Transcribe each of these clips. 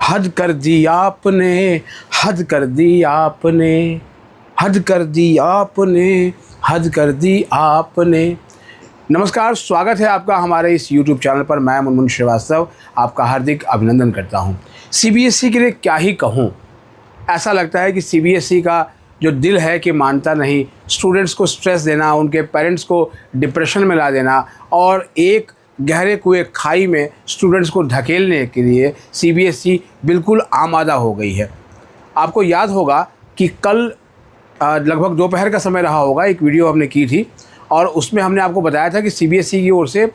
हद कर दी आपने, हद कर दी आपने, हद कर दी आपने, हद कर दी आपने। नमस्कार, स्वागत है आपका हमारे इस YouTube चैनल पर। मैं मुनमुन श्रीवास्तव आपका हार्दिक अभिनंदन करता हूं। CBSE के लिए क्या ही कहूं। ऐसा लगता है कि CBSE का जो दिल है कि मानता नहीं, स्टूडेंट्स को स्ट्रेस देना, उनके पेरेंट्स को डिप्रेशन में ला देना और एक गहरे कुएं खाई में स्टूडेंट्स को धकेलने के लिए CBSE बिल्कुल आमादा हो गई है। आपको याद होगा कि कल लगभग दोपहर का समय रहा होगा, एक वीडियो हमने की थी और उसमें हमने आपको बताया था कि CBSE की ओर से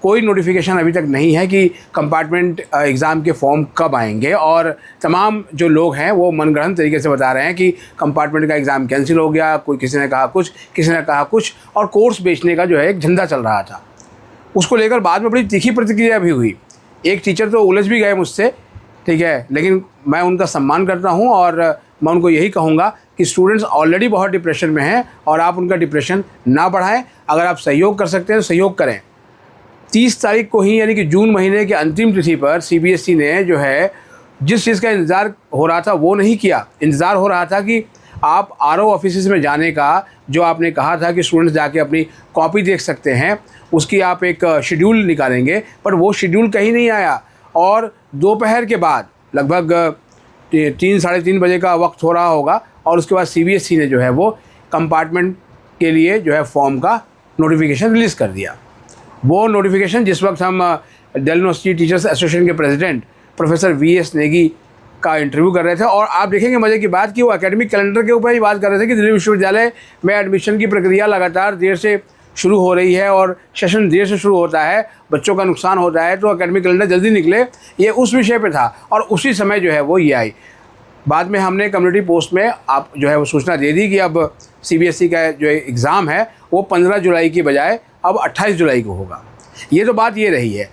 कोई नोटिफिकेशन अभी तक नहीं है कि कंपार्टमेंट एग्ज़ाम के फॉर्म कब आएंगे, और तमाम जो लोग हैं वो मनगढ़ंत तरीके से बता रहे हैं कि कंपार्टमेंट का एग्ज़ाम कैंसिल हो गया, कोई किसी ने कहा कुछ, किसी ने कहा कुछ, और कोर्स बेचने का जो है एक धंधा चल रहा था। उसको लेकर बाद में बड़ी तीखी प्रतिक्रिया भी हुई। एक टीचर तो उलझ भी गए मुझसे, ठीक है, लेकिन मैं उनका सम्मान करता हूं और मैं उनको यही कहूंगा कि स्टूडेंट्स ऑलरेडी बहुत डिप्रेशन में हैं और आप उनका डिप्रेशन ना बढ़ाएं। अगर आप सहयोग कर सकते हैं तो सहयोग करें। 30 तारीख को ही, यानी कि जून महीने की अंतिम तिथि पर CBSE ने जो है जिस चीज़ का इंतज़ार हो रहा था वो नहीं किया। इंतज़ार हो रहा था कि आप RO ऑफिस में जाने का, जो आपने कहा था कि स्टूडेंट्स जाके अपनी कॉपी देख सकते हैं, उसकी आप एक शेड्यूल निकालेंगे, पर वो शेड्यूल कहीं नहीं आया। और दोपहर के बाद लगभग 3 साढ़े 3 बजे का वक्त हो रहा होगा और उसके बाद CBSE ने जो है वो कंपार्टमेंट के लिए जो है फॉर्म का नोटिफिकेशन रिलीज़ कर दिया। वो नोटिफिकेशन जिस वक्त हम दिल्ली यूनिवर्सिटी टीचर्स एसोसिएशन के प्रेसिडेंट प्रोफेसर VS नेगी का इंटरव्यू कर रहे थे, और आप देखेंगे मज़े की बात कि वो एकेडमिक कैलेंडर के ऊपर ही बात कर रहे थे कि दिल्ली विश्वविद्यालय में एडमिशन की प्रक्रिया लगातार देर से शुरू हो रही है और सेशन देर से शुरू होता है, बच्चों का नुकसान होता है, तो एकेडमिक कैलेंडर जल्दी निकले, ये उस विषय पे था। और उसी समय जो है वो ये आई। बाद में हमने कम्युनिटी पोस्ट में आप जो है वो सूचना दे दी कि अब CBSE का जो एग्ज़ाम है वो 15 जुलाई की बजाय अब 28 जुलाई को होगा। ये तो बात ये रही है।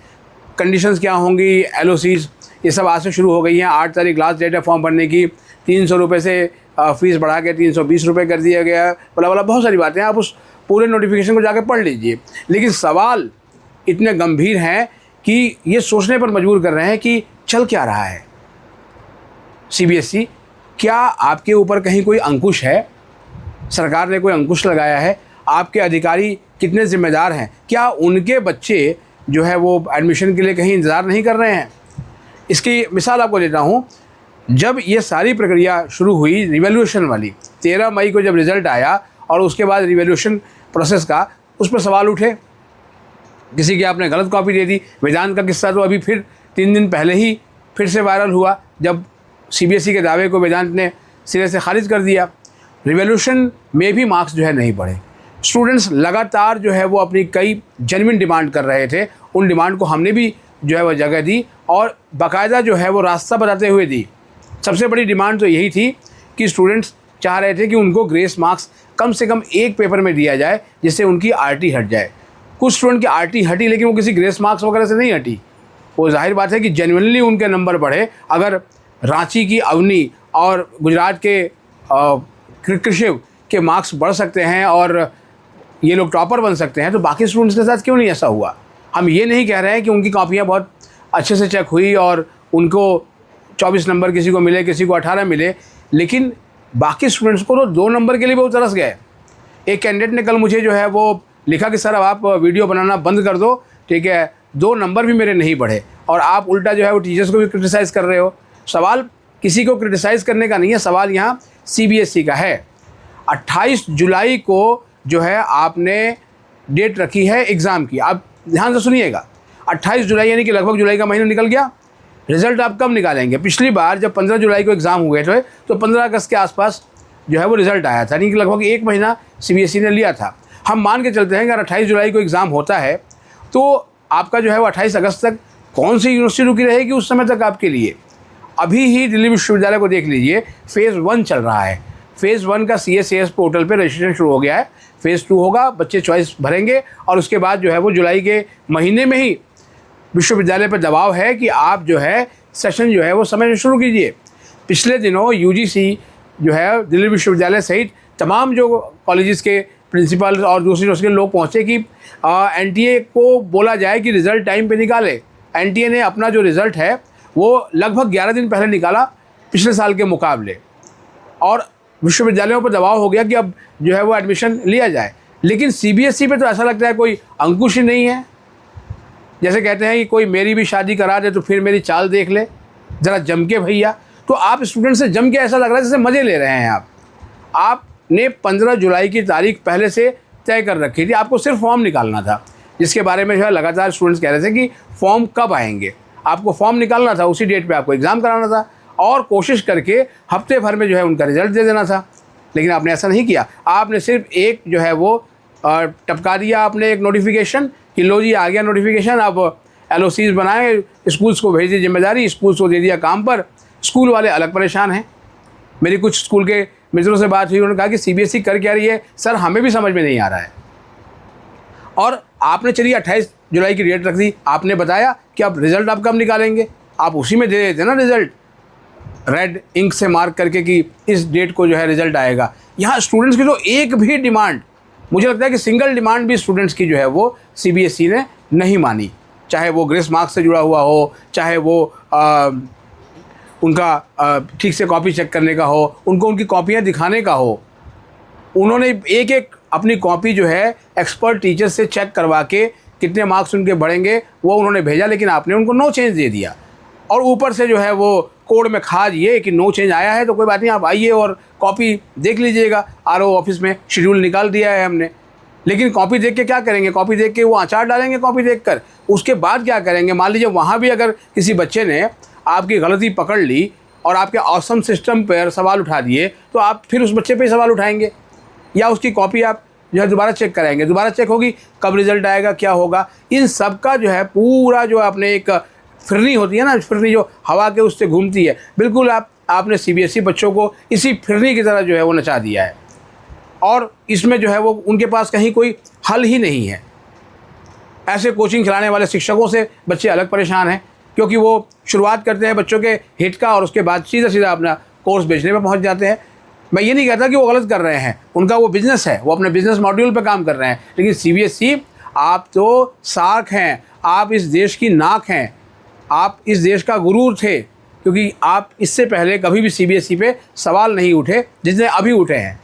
कंडीशंस क्या होंगी, LOCs ये सब आज से शुरू हो गई हैं। 8 तारीख लास्ट डेट है फॉर्म भरने की। 300 रुपये से फ़ीस बढ़ा के 320 रुपये कर दिया गया, बोला बहुत सारी बातें। आप उस पूरे नोटिफिकेशन को जाके पढ़ लीजिए। लेकिन सवाल इतने गंभीर हैं कि ये सोचने पर मजबूर कर रहे हैं कि चल क्या रहा है। CBSE, क्या आपके ऊपर कहीं कोई अंकुश है? सरकार ने कोई अंकुश लगाया है? आपके अधिकारी कितने जिम्मेदार हैं? क्या उनके बच्चे जो है वो एडमिशन के लिए कहीं इंतज़ार नहीं कर रहे हैं? इसकी मिसाल आपको देता हूँ। जब ये सारी प्रक्रिया शुरू हुई रिवैल्यूएशन वाली, 13 मई को जब रिज़ल्ट आया और उसके बाद रिवैल्यूएशन प्रोसेस का, उस पर सवाल उठे। किसी की आपने गलत कॉपी दे दी। वेदांत का किस्सा तो अभी फिर 3 दिन पहले ही फिर से वायरल हुआ, जब CBSE के दावे को वेदांत ने सिरे से खारिज कर दिया। रिवैल्यूएशन में भी मार्क्स जो है नहीं बढ़े। स्टूडेंट्स लगातार जो है वो अपनी कई जेन्युइन डिमांड कर रहे थे। उन डिमांड को हमने भी जो है वो जगह दी और बाकायदा जो है वो रास्ता बताते हुए दी। सबसे बड़ी डिमांड तो यही थी कि स्टूडेंट्स चाह रहे थे कि उनको ग्रेस मार्क्स कम से कम एक पेपर में दिया जाए, जिससे उनकी RT हट जाए। कुछ स्टूडेंट की RT हटी, लेकिन वो किसी ग्रेस मार्क्स वगैरह से नहीं हटी। वो जाहिर बात है कि जेन्युइनली उनके नंबर बढ़े। अगर रांची की अवनी और गुजरात के कृषिव के मार्क्स बढ़ सकते हैं और ये लोग टॉपर बन सकते हैं, तो बाकी स्टूडेंट्स के साथ क्यों नहीं ऐसा हुआ? हम ये नहीं कह रहे हैं कि उनकी कॉपियाँ बहुत अच्छे से चेक हुई और उनको 24 नंबर किसी को मिले, किसी को 18 मिले, लेकिन बाकी स्टूडेंट्स को तो 2 नंबर के लिए बहुत तरस गए। एक कैंडिडेट ने कल मुझे जो है वो लिखा कि सर अब आप वीडियो बनाना बंद कर दो, ठीक है, 2 नंबर भी मेरे नहीं बढ़े और आप उल्टा जो है वो टीचर्स को भी क्रिटिसाइज़ कर रहे हो। सवाल किसी को क्रिटिसाइज़ करने का नहीं है, सवाल यहाँ CBSE का है। 28 जुलाई को जो है आपने डेट रखी है एग्ज़ाम की। आप ध्यान से सुनिएगा, 28 जुलाई यानी कि लगभग जुलाई का महीना निकल गया। रिज़ल्ट आप कब निकालेंगे? पिछली बार जब 15 जुलाई को एग्ज़ाम हुए थे तो 15 अगस्त के आसपास जो है वो रिज़ल्ट आया था, यानी कि लगभग 1 महीना CBSE ने लिया था। हम मान के चलते हैं कि अगर 28 जुलाई को एग्ज़ाम होता है तो आपका जो है वो 28 अगस्त तक कौन सी यूनिवर्सिटी रुकी रहेगी उस समय तक आपके लिए? अभी ही दिल्ली विश्वविद्यालय को देख लीजिए, फ़ेज़ 1 चल रहा है। फ़ेज़ 1 का CSAS पोर्टल पे रजिस्ट्रेशन शुरू हो गया है। फ़ेज़ 2 होगा, बच्चे चॉइस भरेंगे और उसके बाद जो है वो जुलाई के महीने में ही विश्वविद्यालय पर दबाव है कि आप जो है सेशन जो है वो समय से शुरू कीजिए। पिछले दिनों UGC जो है दिल्ली विश्वविद्यालय सहित तमाम जो कॉलेजेस के प्रिंसिपल और दूसरी यूनिवर्सिटी के लोग पहुँचे कि NTA को बोला जाए कि रिज़ल्ट टाइम पे निकाले। NTA ने अपना जो रिज़ल्ट है वो लगभग 11 दिन पहले निकाला पिछले साल के मुकाबले, और विश्वविद्यालयों पर दबाव हो गया कि अब जो है वो एडमिशन लिया जाए। लेकिन सीबीएसई पे तो ऐसा लगता है कोई अंकुश ही नहीं है। जैसे कहते हैं कि कोई मेरी भी शादी करा दे तो फिर मेरी चाल देख ले, ज़रा जम के भैया। तो आप स्टूडेंट से जम के ऐसा लग रहा है जैसे मज़े ले रहे हैं आपने 15 जुलाई की तारीख पहले से तय कर रखी थी, आपको सिर्फ फॉर्म निकालना था, जिसके बारे में जो है लगातार स्टूडेंट्स कह रहे थे कि फॉर्म कब आएंगे। आपको फॉर्म निकालना था, उसी डेट पे आपको एग्ज़ाम कराना था और कोशिश करके हफ्ते भर में जो है उनका रिज़ल्ट दे देना था। लेकिन आपने ऐसा नहीं किया। आपने सिर्फ एक जो है वो टपका दिया आपने एक नोटिफिकेशन कि लो जी आ गया नोटिफिकेशन, अब LOCs बनाए, स्कूल्स को भेज दी जिम्मेदारी, स्कूल्स को दे दिया काम पर। स्कूल वाले अलग परेशान हैं। मेरी कुछ स्कूल के मित्रों से बात हुई, उन्होंने कहा कि सीबीएसई कर क्या रही है सर, हमें भी समझ में नहीं आ रहा है। और आपने चलिए 28 जुलाई की डेट रख दी, आपने बताया कि अब रिज़ल्ट आप कब निकालेंगे, आप उसी में दे देते ना रिज़ल्ट, रेड इंक से मार्क करके कि इस डेट को जो है रिज़ल्ट आएगा। यहाँ स्टूडेंट्स की तो एक भी डिमांड, मुझे लगता है कि सिंगल डिमांड भी स्टूडेंट्स की जो है वो सीबीएसई ने नहीं मानी, चाहे वो ग्रेस मार्क्स से जुड़ा हुआ हो, चाहे वो उनका ठीक से कॉपी चेक करने का हो, उनको उनकी कॉपियाँ दिखाने का हो। उन्होंने एक एक अपनी कॉपी जो है एक्सपर्ट टीचर से चेक करवा के कितने मार्क्स उनके बढ़ेंगे वो उन्होंने भेजा, लेकिन आपने उनको नो चेंज दे दिया। और ऊपर से जो है वो कोड में खा दिए कि नो चेंज आया है तो कोई बात नहीं, आप आइए और कॉपी देख लीजिएगा, RO ऑफिस में शेड्यूल निकाल दिया है हमने। लेकिन कॉपी देख के क्या करेंगे, कॉपी देख के वो अचार डालेंगे कॉपी देखकर, उसके बाद क्या करेंगे। मान लीजिए वहाँ भी अगर किसी बच्चे ने आपकी गलती पकड़ ली और आपके ऑसम सिस्टम पर सवाल उठा दिए तो आप फिर उस बच्चे पे ही सवाल उठाएंगे, या उसकी कॉपी आप जो है दोबारा चेक कराएंगे, दोबारा चेक होगी, कब रिज़ल्ट आएगा, क्या होगा। इन सब का जो है पूरा जो आपने एक फिरनी होती है ना, फिरनी जो हवा के उससे घूमती है, बिल्कुल आपने सीबीएसई बच्चों को इसी फिरनी की तरह जो है वो नचा दिया है। और इसमें जो है वो उनके पास कहीं कोई हल ही नहीं है। ऐसे कोचिंग खिलाने वाले शिक्षकों से बच्चे अलग परेशान हैं, क्योंकि वो शुरुआत करते हैं बच्चों के हिट का और उसके बाद सीधा सीधा अपना कोर्स बेचने में पहुंच जाते हैं। मैं ये नहीं कहता कि वो गलत कर रहे हैं, उनका वो बिज़नेस है, वो अपने बिज़नेस मॉड्यूल पे काम कर रहे हैं। लेकिन सीबीएसई, आप तो साख हैं, आप इस देश की नाक हैं, आप इस देश का गुरूर थे, क्योंकि आप इससे पहले कभी भी सीबीएसई पे सवाल नहीं उठे जितने अभी उठे हैं।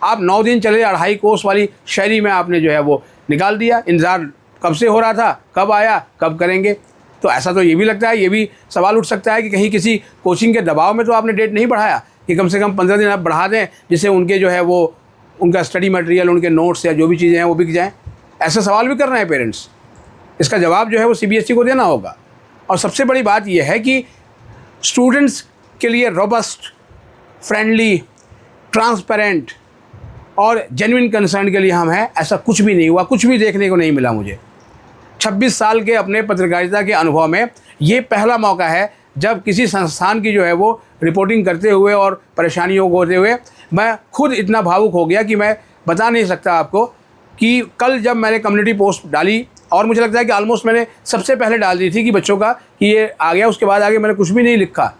आप 9 दिन चले 2.5 कोर्स वाली शायरी में आपने जो है वो निकाल दिया। इंतज़ार कब से हो रहा था, कब आया, कब करेंगे। तो ऐसा तो ये भी लगता है, ये भी सवाल उठ सकता है कि कहीं किसी कोचिंग के दबाव में तो आपने डेट नहीं बढ़ाया कि कम से कम 15 दिन आप बढ़ा दें, जिससे उनके जो है वो उनका स्टडी मटेरियल, उनके नोट्स या जो भी चीज़ें हैं वो बिक जाएँ। ऐसे सवाल भी कर रहे हैं पेरेंट्स। इसका जवाब जो है वो सीबीएसई को देना होगा। और सबसे बड़ी बात यह है कि स्टूडेंट्स के लिए रोबस्ट, फ्रेंडली, ट्रांसपेरेंट और जेन्युइन कंसर्न के लिए हम हैं, ऐसा कुछ भी नहीं हुआ, कुछ भी देखने को नहीं मिला मुझे। 26 साल के अपने पत्रकारिता के अनुभव में ये पहला मौका है जब किसी संस्थान की जो है वो रिपोर्टिंग करते हुए और परेशानियों को होते हुए मैं खुद इतना भावुक हो गया कि मैं बता नहीं सकता आपको। कि कल जब मैंने कम्युनिटी पोस्ट डाली, और मुझे लगता है कि ऑलमोस्ट मैंने सबसे पहले डाल दी थी कि बच्चों का कि ये आ गया, उसके बाद आगे मैंने कुछ भी नहीं लिखा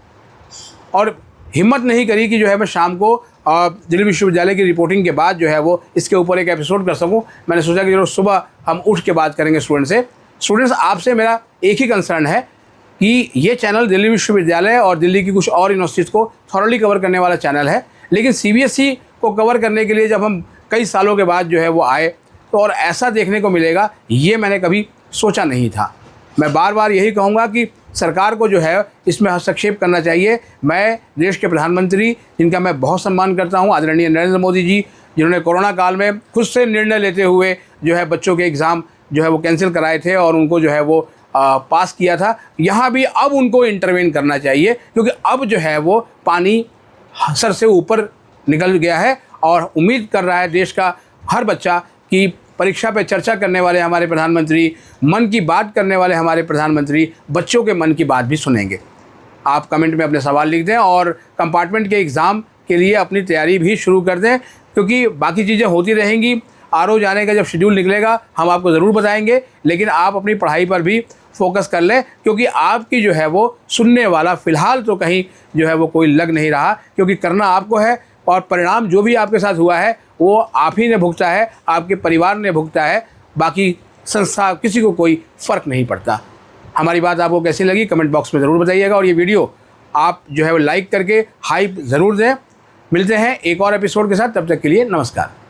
और हिम्मत नहीं करी कि जो है मैं शाम को दिल्ली विश्वविद्यालय की रिपोर्टिंग के बाद जो है वो इसके ऊपर एक एपिसोड कर सकूं। मैंने सोचा कि चलो सुबह हम उठ के बात करेंगे स्टूडेंट से। स्टूडेंट्स, आपसे मेरा एक ही कंसर्न है कि ये चैनल दिल्ली विश्वविद्यालय और दिल्ली की कुछ और यूनिवर्सिटीज़ को थॉरली कवर करने वाला चैनल है, लेकिन सीबीएसई को कवर करने के लिए जब हम कई सालों के बाद जो है वो आए तो और ऐसा देखने को मिलेगा, ये मैंने कभी सोचा नहीं था। मैं बार बार यही कहूँगा कि सरकार को जो है इसमें हस्तक्षेप करना चाहिए। मैं देश के प्रधानमंत्री, जिनका मैं बहुत सम्मान करता हूँ, आदरणीय नरेंद्र मोदी जी, जिन्होंने कोरोना काल में खुद से निर्णय लेते हुए जो है बच्चों के एग्ज़ाम जो है वो कैंसिल कराए थे और उनको जो है वो पास किया था, यहाँ भी अब उनको इंटरवेन करना चाहिए, क्योंकि अब जो है वो पानी सर से ऊपर निकल गया है और उम्मीद कर रहा है देश का हर बच्चा कि परीक्षा पे चर्चा करने वाले हमारे प्रधानमंत्री, मन की बात करने वाले हमारे प्रधानमंत्री बच्चों के मन की बात भी सुनेंगे। आप कमेंट में अपने सवाल लिख दें और कंपार्टमेंट के एग्ज़ाम के लिए अपनी तैयारी भी शुरू कर दें, क्योंकि बाकी चीज़ें होती रहेंगी। RO जाने का जब शेड्यूल निकलेगा हम आपको ज़रूर बताएंगे, लेकिन आप अपनी पढ़ाई पर भी फोकस कर लें, क्योंकि आपकी जो है वो सुनने वाला फ़िलहाल तो कहीं जो है वो कोई लग नहीं रहा, क्योंकि करना आपको है और परिणाम जो भी आपके साथ हुआ है वो आप ही ने भुगता है, आपके परिवार ने भुगता है, बाकी संस्था किसी को कोई फ़र्क नहीं पड़ता। हमारी बात आपको कैसी लगी कमेंट बॉक्स में ज़रूर बताइएगा, और ये वीडियो आप जो है वो लाइक करके हाइप ज़रूर दें। मिलते हैं एक और एपिसोड के साथ, तब तक के लिए नमस्कार।